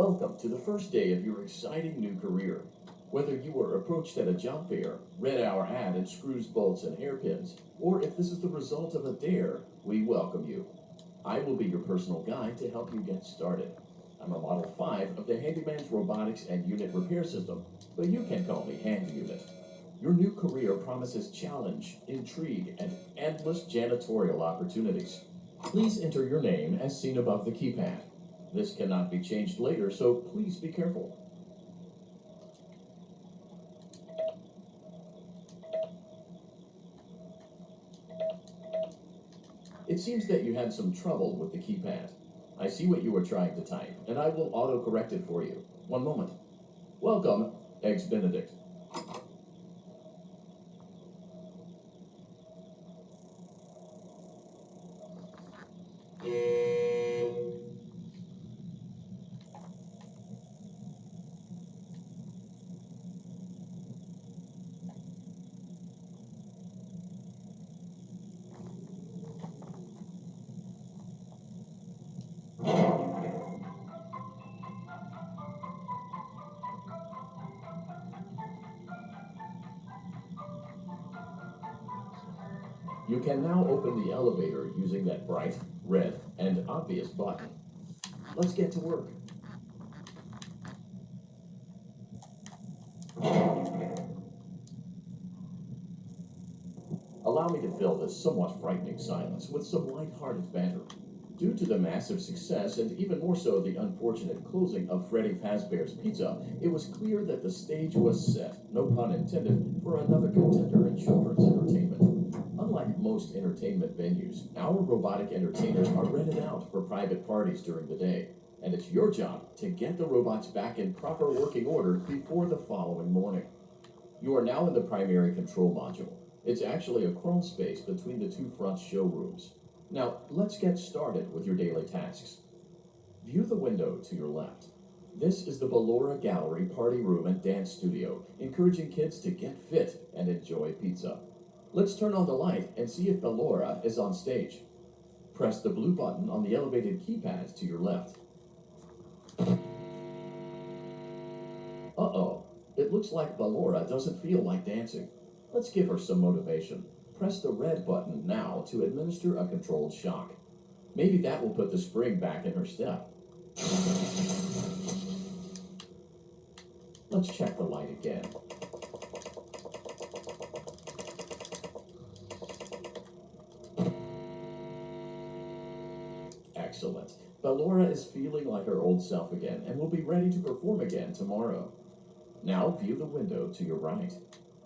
Welcome to the first day of your exciting new career. Whether you were approached at a job fair, read our ad in screws, bolts, and hairpins, or if this is the result of a dare, we welcome you. I will be your personal guide to help you get started. I'm a Model 5 of the Handyman's Robotics and Unit Repair System, but you can call me Handy Unit. Your new career promises challenge, intrigue, and endless janitorial opportunities. Please enter your name as seen above the keypad. This cannot be changed later, so please be careful. It seems that you had some trouble with the keypad. I see what you were trying to type, and I will auto-correct it for you. One moment. Welcome, Eggs Benedict. You can now open the elevator using that bright, red, and obvious button. Let's get to work. Allow me to fill this somewhat frightening silence with some light-hearted banter. Due to the massive success, and even more so the unfortunate closing of Freddy Fazbear's Pizza, it was clear that the stage was set, no pun intended, for another contender in children's entertainment. Unlike most entertainment venues, our robotic entertainers are rented out for private parties during the day, and it's your job to get the robots back in proper working order before the following morning. You are now in the primary control module. It's actually a crawl space between the two front showrooms. Now, let's get started with your daily tasks. View the window to your left. This is the Ballora Gallery Party Room and Dance Studio, encouraging kids to get fit and enjoy pizza. Let's turn on the light and see if Ballora is on stage. Press the blue button on the elevated keypad to your left. Uh-oh, it looks like Ballora doesn't feel like dancing. Let's give her some motivation. Press the red button now to administer a controlled shock. Maybe that will put the spring back in her step. Let's check the light again. Excellent. Ballora is feeling like her old self again and will be ready to perform again tomorrow. Now view the window to your right.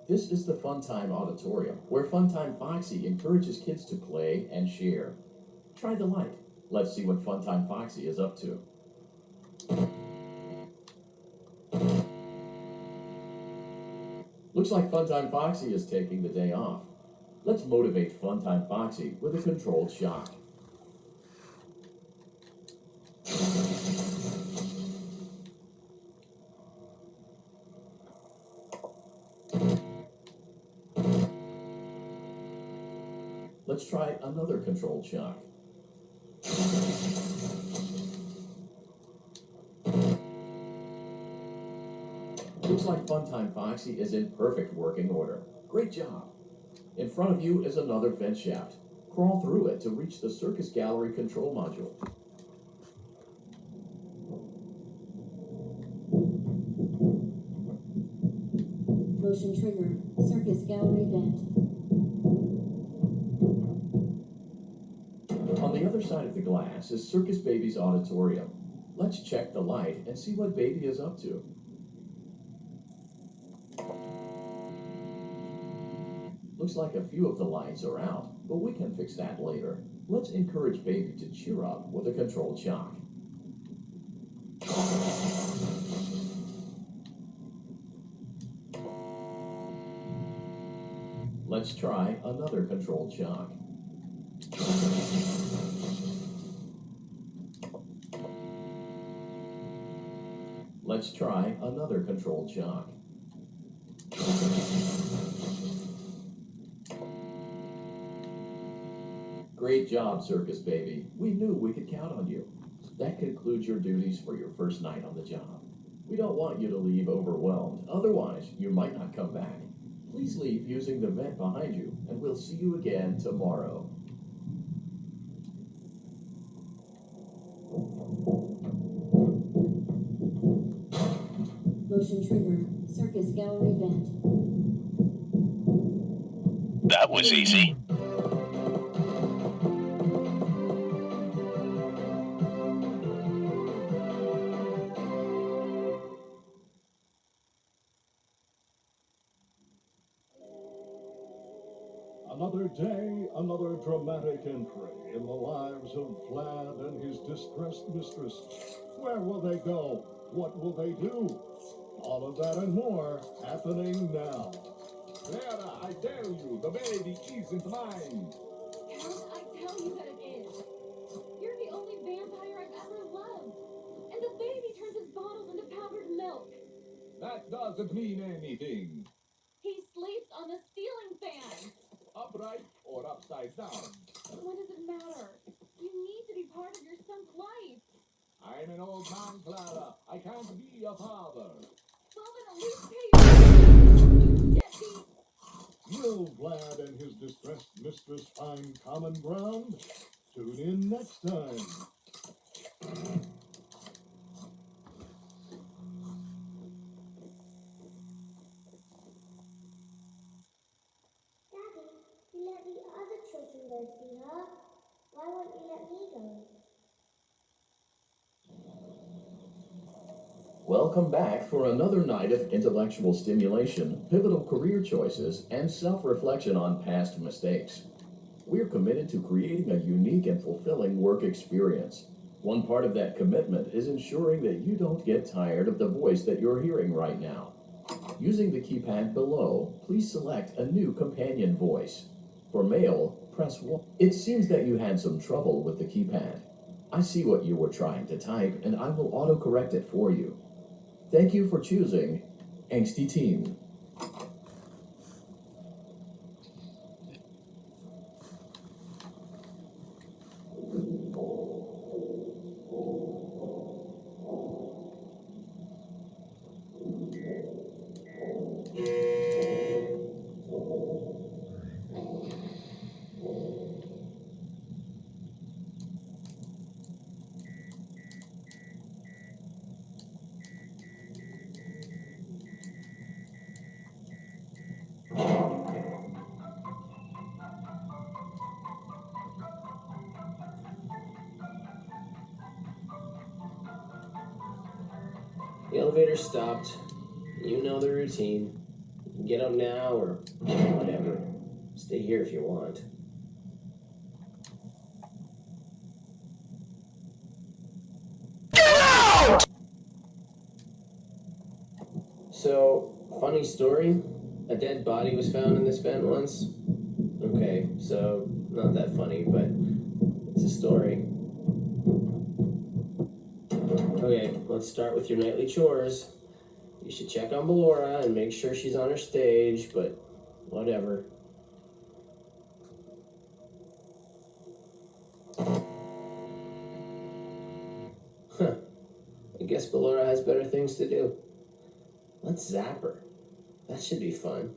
This is the Funtime Auditorium, where Funtime Foxy encourages kids to play and share. Try the light. Let's see what Funtime Foxy is up to. Looks like Funtime Foxy is taking the day off. Let's motivate Funtime Foxy with a controlled shock. Let's try another controlled shock. Looks like Funtime Foxy is in perfect working order. Great job. In front of you is another vent shaft. Crawl through it to reach the Circus Gallery control module. Motion trigger. Circus Gallery vent. On the other side of the glass is Circus Baby's auditorium. Let's check the light and see what Baby is up to. Looks like a few of the lights are out, but we can fix that later. Let's encourage Baby to cheer up with a controlled shock. Let's try another controlled shock. Let's try another controlled shock. Great job, Circus Baby. We knew we could count on you. That concludes your duties for your first night on the job. We don't want you to leave overwhelmed, otherwise you might not come back. Please leave using the vent behind you, and we'll see you again tomorrow. Motion trigger. Circus gallery vent. That was easy. Another day, another dramatic entry in the lives of Vlad and his distressed mistress. Where will they go? What will they do? All of that and more happening now. Clara, I tell you, the baby isn't mine. Can't I tell you that it is? You're the only vampire I've ever loved. And the baby turns his bottles into powdered milk. That doesn't mean anything. He sleeps on the ceiling fan. Upright or upside down. What does it matter? You need to be part of your son's life. I'm an old man, Clara. I can't be a father. Well, then at least pay your deadbeat. Will Vlad and his distressed mistress find common ground? Tune in next time. Daddy, you let the other children go see her. Why won't you let me go? Welcome back for another night of intellectual stimulation, pivotal career choices, and self-reflection on past mistakes. We're committed to creating a unique and fulfilling work experience. One part of that commitment is ensuring that you don't get tired of the voice that you're hearing right now. Using the keypad below, please select a new companion voice. For male, press 1. It seems that you had some trouble with the keypad. I see what you were trying to type, and I will autocorrect it for you. Thank you for choosing Angsty Teen. The elevator stopped. You know the routine. You can get up now or whatever. Stay here if you want. So, funny story. A dead body was found in this vent once. Okay, so not that funny, but it's a story. Okay, let's start with your nightly chores. You should check on Ballora and make sure she's on her stage, but whatever. Huh. I guess Ballora has better things to do. Let's zap her. That should be fun.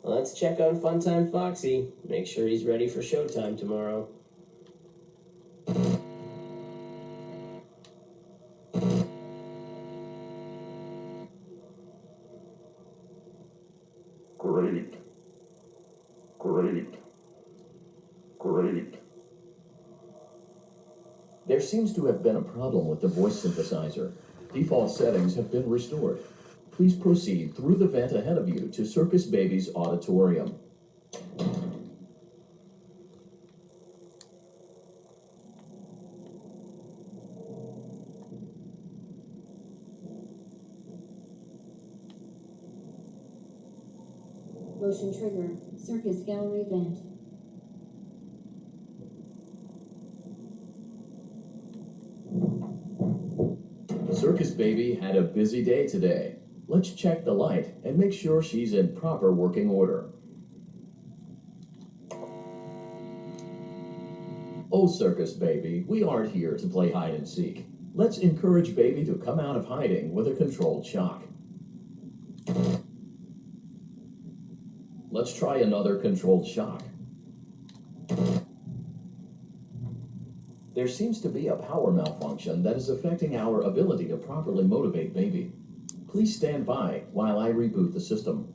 Let's check on Funtime Foxy. Make sure he's ready for showtime tomorrow. Great. Great. Great. There seems to have been a problem with the voice synthesizer. Default settings have been restored. Please proceed through the vent ahead of you to Circus Baby's auditorium. Motion trigger. Circus gallery vent. Circus Baby had a busy day today. Let's check the light and make sure she's in proper working order. Oh, Circus Baby, we aren't here to play hide and seek. Let's encourage Baby to come out of hiding with a controlled shock. Let's try another controlled shock. There seems to be a power malfunction that is affecting our ability to properly motivate Baby. Please stand by while I reboot the system.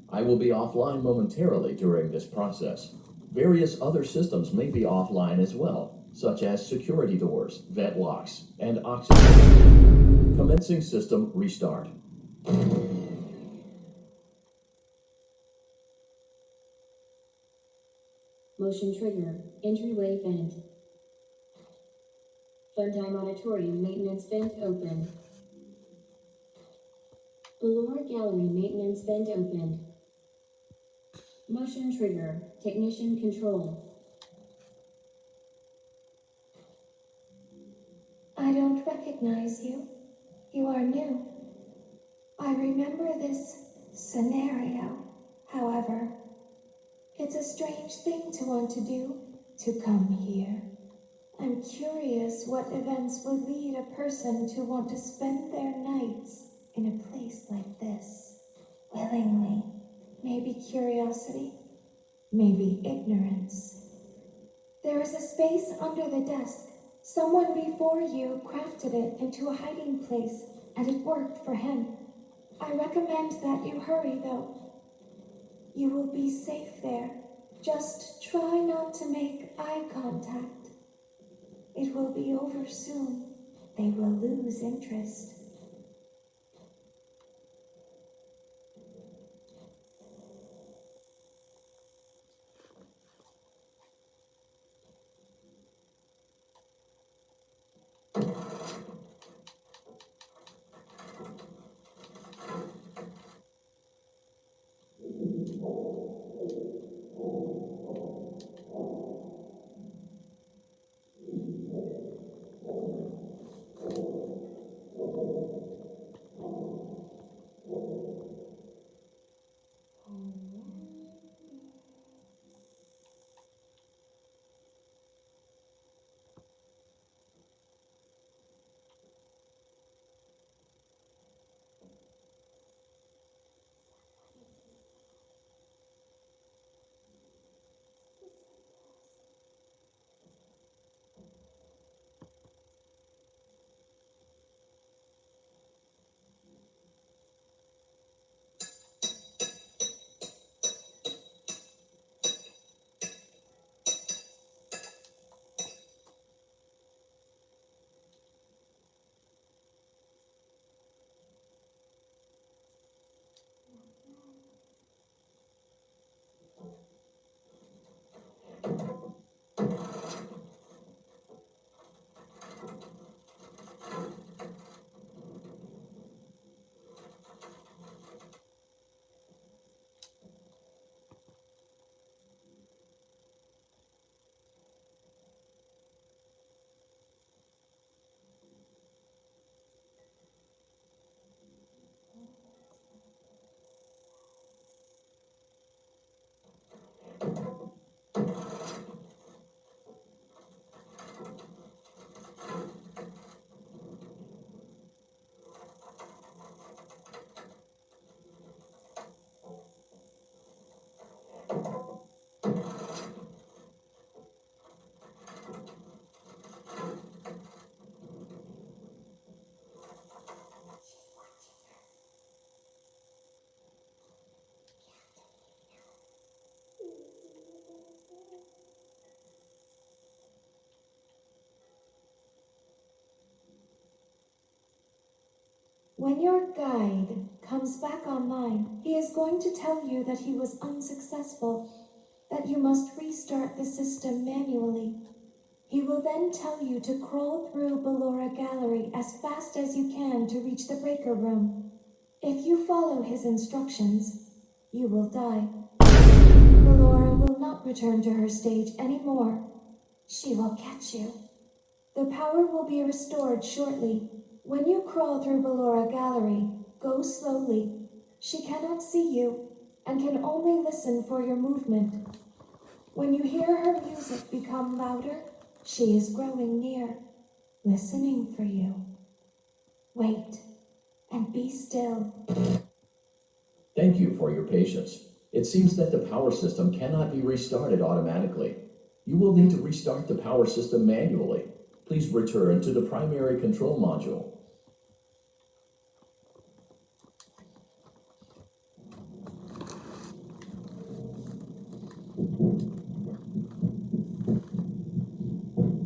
I will be offline momentarily during this process. Various other systems may be offline as well, such as security doors, vent locks, and oxygen. Commencing system restart. Motion trigger. Entryway vent. Funtime auditorium maintenance vent open. Ballora gallery maintenance vent opened. Motion trigger. Technician control. I don't recognize you. You are new. I remember this scenario, however. It's a strange thing to want to do, to come here. I'm curious what events would lead a person to want to spend their nights in a place like this. Willingly. Maybe curiosity. Maybe ignorance. There is a space under the desk. Someone before you crafted it into a hiding place, and it worked for him. I recommend that you hurry, though. You will be safe there. Just try not to make eye contact. It will be over soon. They will lose interest. When your guide comes back online, he is going to tell you that he was unsuccessful, that you must restart the system manually. He will then tell you to crawl through Ballora Gallery as fast as you can to reach the breaker room. If you follow his instructions, you will die. Ballora will not return to her stage anymore. She will catch you. The power will be restored shortly. When you crawl through Ballora Gallery, go slowly. She cannot see you and can only listen for your movement. When you hear her music become louder, she is growing near, listening for you. Wait and be still. Thank you for your patience. It seems that the power system cannot be restarted automatically. You will need to restart the power system manually. Please return to the primary control module.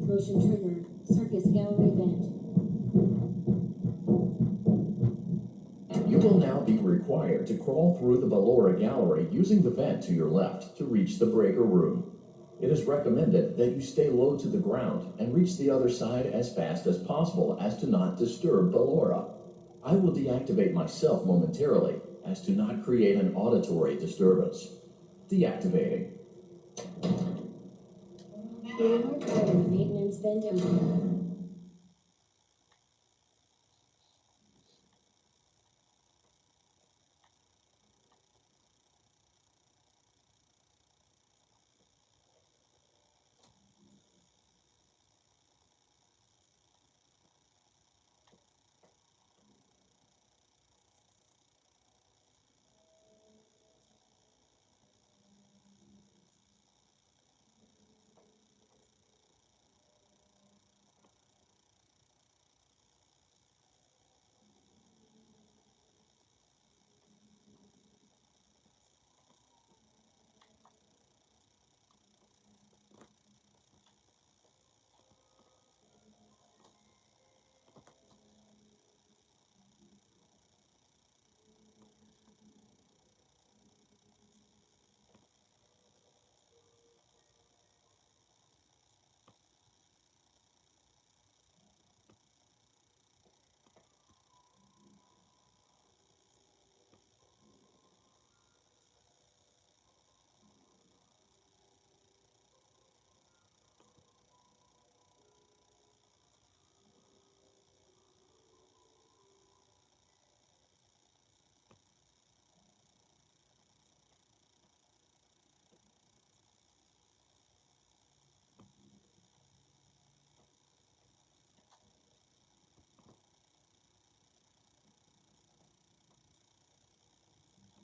Motion trigger. Circus gallery vent. You will now be required to crawl through the Ballora Gallery using the vent to your left to reach the breaker room. It is recommended that you stay low to the ground and reach the other side as fast as possible as to not disturb Ballora. I will deactivate myself momentarily as to not create an auditory disturbance. Deactivating. Ballora gallery maintenance vent open.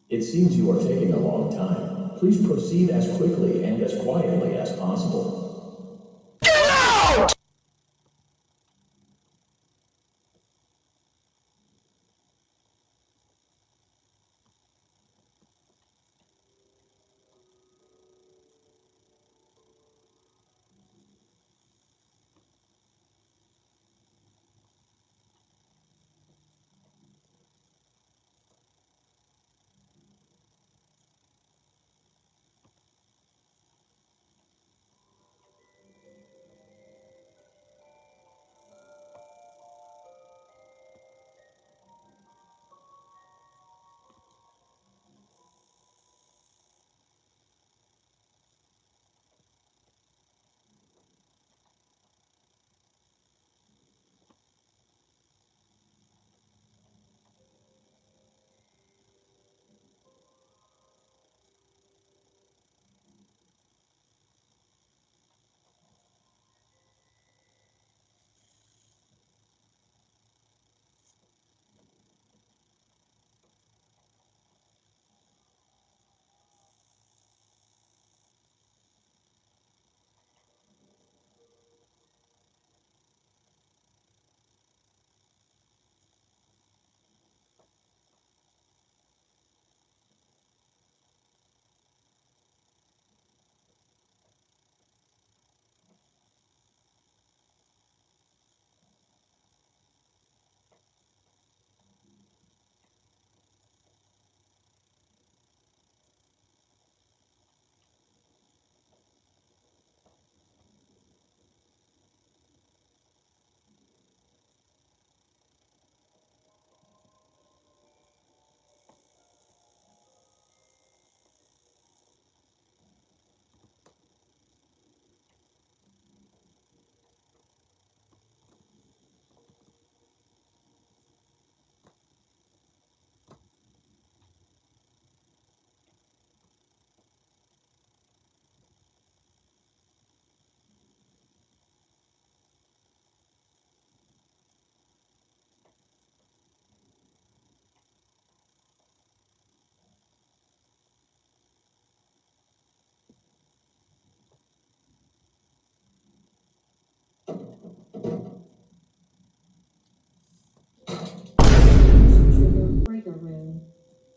It seems you are taking a long time. Please proceed as quickly and as quietly as possible.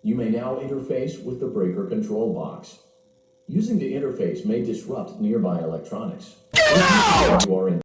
You may now interface with the breaker control box. Using the interface may disrupt nearby electronics. You are in